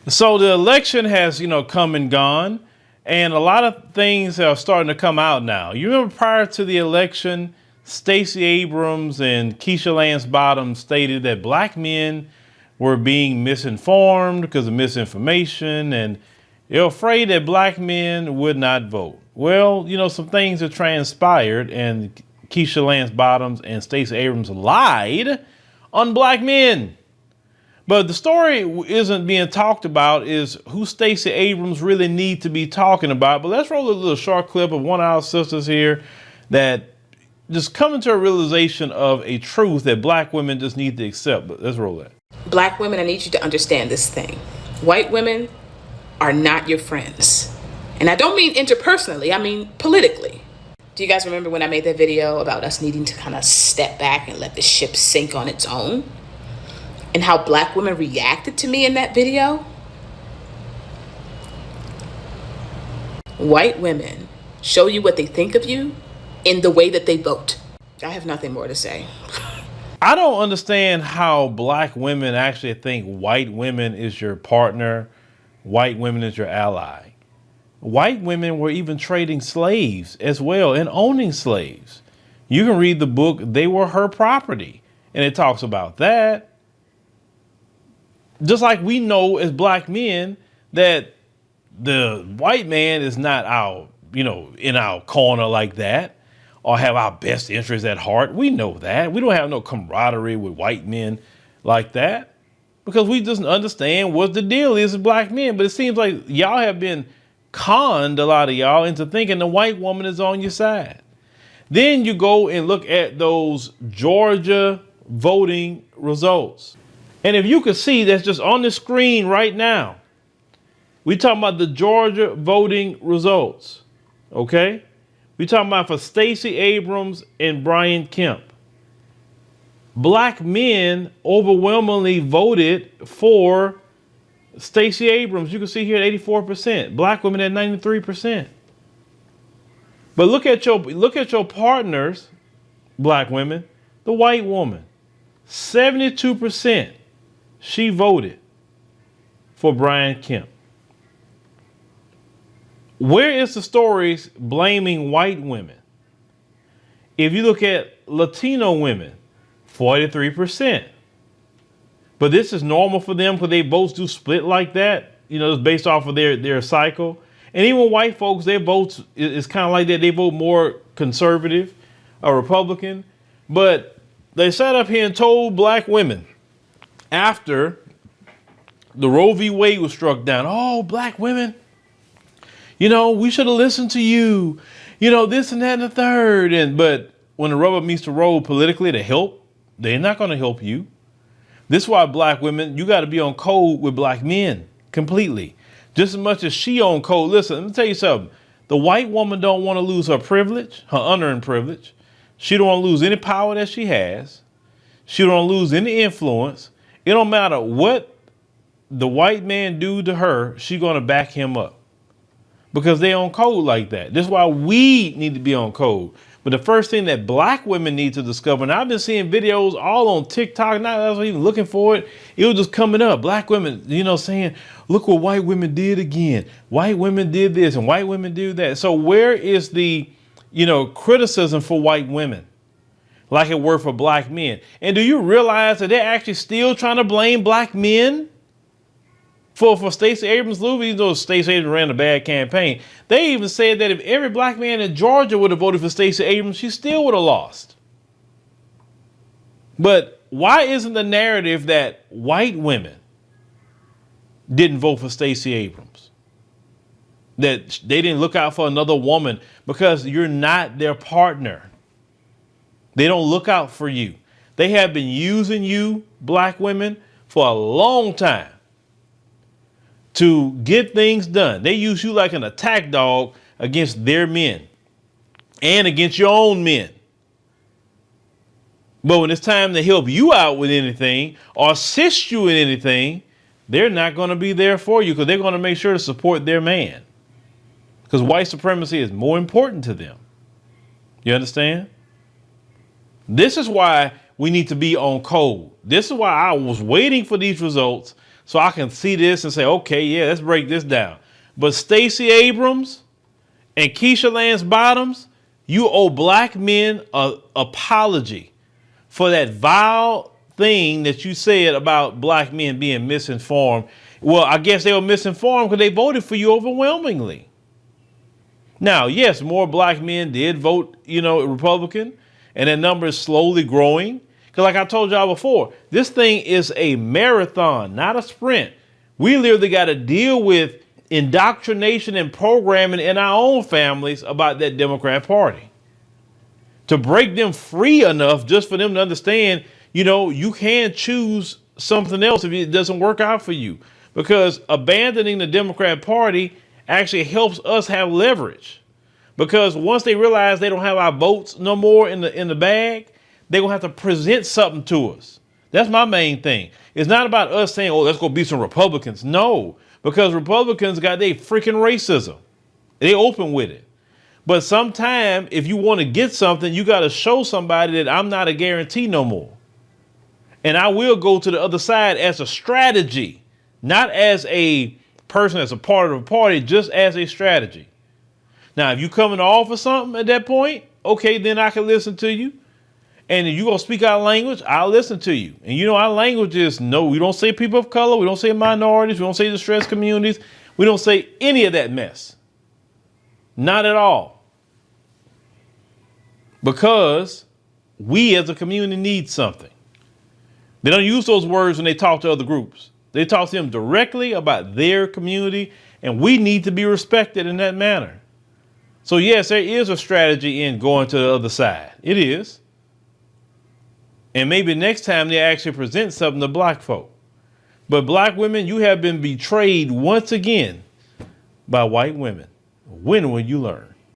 So the election has, come and gone, and a lot of things are starting to come out now. You remember prior to the election, Stacey Abrams and Keisha Lance Bottoms stated that black men were being misinformed because of misinformation, and they're afraid that black men would not vote. Well, some things have transpired, and Keisha Lance Bottoms and Stacey Abrams lied on black men. But the story isn't being talked about is who Stacey Abrams really need to be talking about. But let's roll a little short clip of one of our sisters here that just coming to a realization of a truth that black women just need to accept. But let's roll that. Black women, I need you to understand this thing. White women are not your friends. And I don't mean interpersonally, I mean politically. Do you guys remember when I made that video about us needing to kind of step back and let the ship sink on its own? And how black women reacted to me in that video? White women show you what they think of you in the way that they vote. I have nothing more to say. I don't understand how black women actually think white women is your partner, white women is your ally. White women were even trading slaves as well and owning slaves. You can read the book, They Were Her Property, and it talks about that. Just like we know as black men that the white man is not our, in our corner like that or have our best interests at heart. We know that. We don't have no camaraderie with white men like that because we just understand what the deal is as black men. But it seems like y'all have been conned, a lot of y'all, into thinking the white woman is on your side. Then you go and look at those Georgia voting results. And if you could see, that's just on the screen right now. We talking about the Georgia voting results, okay? We talking about for Stacey Abrams and Brian Kemp. Black men overwhelmingly voted for Stacey Abrams. You can see here at 84%. Black women at 93%. But look at your partners, black women, the white woman, 72%. She voted for Brian Kemp. Where is the stories blaming white women? If you look at Latino women, 43%. But this is normal for them because they votes do split like that. It's based off of their cycle. And even white folks, their votes is kind of like that. They vote more conservative or Republican. But they sat up here and told black women, after the Roe v. Wade was struck down, oh, black women, we should have listened to you, this and that and the third. But when the rubber meets the road politically to help, they're not going to help you. This is why black women, you got to be on code with black men completely. Just as much as she on code. Listen, let me tell you something. The white woman don't want to lose her privilege, her unearned privilege. She don't want to lose any power that she has. She don't want to lose any influence. It don't matter what the white man do to her, she going to back him up because they on code like that. This is why we need to be on code. But the first thing that black women need to discover, and I've been seeing videos all on TikTok, not I was even looking for it. It was just coming up. Black women, saying, look what white women did again. White women did this and white women do that. So where is the, criticism for white women? Like it were for black men. And do you realize that they're actually still trying to blame black men for Stacey Abrams losing? Even though Stacey Abrams ran a bad campaign, they even said that if every black man in Georgia would have voted for Stacey Abrams, she still would have lost. But why isn't the narrative that white women didn't vote for Stacey Abrams? That they didn't look out for another woman because you're not their partner. They don't look out for you. They have been using you, black women, for a long time to get things done. They use you like an attack dog against their men and against your own men. But when it's time to help you out with anything or assist you in anything, they're not going to be there for you because they're going to make sure to support their man. Because white supremacy is more important to them. You understand? This is why we need to be on code. This is why I was waiting for these results So I can see this and say, okay, yeah, let's break this down. But Stacey Abrams and Keisha Lance Bottoms, you owe black men an apology for that vile thing that you said about black men being misinformed. Well, I guess they were misinformed because they voted for you overwhelmingly. Now, yes, more black men did vote, Republican, and that number is slowly growing. Because like I told y'all before, this thing is a marathon, not a sprint. We literally got to deal with indoctrination and programming in our own families about that Democrat Party. To break them free enough just for them to understand, you can choose something else if it doesn't work out for you. Because abandoning the Democrat Party actually helps us have leverage. Because once they realize they don't have our votes no more in the bag, they're going to have to present something to us. That's my main thing. It's not about us saying, oh, let's go be some Republicans. No, because Republicans got their freaking racism. They open with it. But sometimes if you want to get something, you got to show somebody that I'm not a guarantee no more. And I will go to the other side as a strategy, not as a person that's a part of the party, just as a strategy. Now, if you come in to offer something at that point, okay, then I can listen to you. And if you're going to speak our language, I'll listen to you. And our language is no, we don't say people of color. We don't say minorities. We don't say distressed communities. We don't say any of that mess. Not at all. Because we as a community need something. They don't use those words when they talk to other groups. They talk to them directly about their community, and we need to be respected in that manner. So yes, there is a strategy in going to the other side. It is. And maybe next time they actually present something to black folk. But black women, you have been betrayed once again by white women. When will you learn?